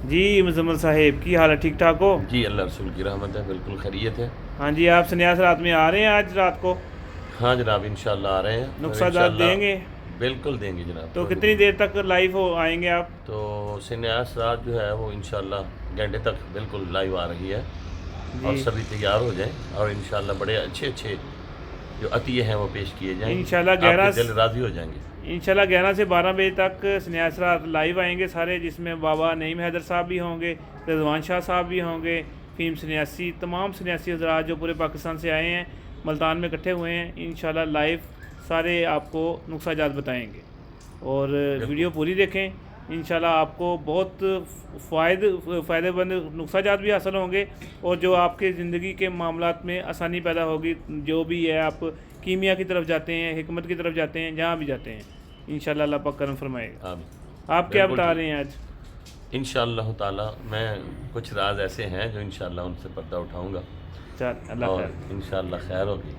جی مزمل صاحب کی حال ہے، ٹھیک ٹھاک ہو؟ جی اللہ رسول کی رحمت ہے، بالکل خیریت ہے۔ ہاں جی، آپ سنیاس رات میں آ رہے ہیں آج رات کو؟ ہاں جناب انشاءاللہ آ رہے ہیں اور نقصہ دات انشاءاللہ دیں گے؟ بالکل دیں گے جناب۔ تو کتنی دیر تک لائیو آئیں گے آپ؟ تو سنیاس رات جو ہے وہ انشاءاللہ گھنٹے تک بالکل لائیو آ رہی ہے، اور جی سبھی تیار ہو جائیں، اور انشاءاللہ بڑے اچھے اچھے جو عطیے ہیں وہ پیش کیے جائیں گے، انشاءاللہ آپ کے دل راضی ہو جائیں گے۔ انشاءاللہ 11 سے 12 بجے تک سنیاس رات لائیو آئیں گے سارے، جس میں بابا نعیم حیدر صاحب بھی ہوں گے، رضوان شاہ صاحب بھی ہوں گے، فیم سنیاسی، تمام سنیاسی حضرات جو پورے پاکستان سے آئے ہیں، ملتان میں اکٹھے ہوئے ہیں، انشاءاللہ لائیو سارے آپ کو نقصہ جات بتائیں گے، اور ویڈیو پوری دیکھیں، انشاءاللہ آپ کو بہت فائدے مند نقصہ جات بھی حاصل ہوں گے، اور جو آپ کے زندگی کے معاملات میں آسانی پیدا ہوگی، جو بھی ہے آپ کیمیا کی طرف جاتے ہیں، حکمت کی طرف جاتے ہیں، جہاں بھی جاتے ہیں، انشاءاللہ اللہ پاک کرم فرمائے گا۔ آمین۔ آپ کیا بتا رہے ہیں آج؟ انشاءاللہ تعالی میں کچھ راز ایسے ہیں جو انشاءاللہ ان سے پردہ اٹھاؤں گا، چل اللہ اور خیر۔ انشاءاللہ خیر ہوگی۔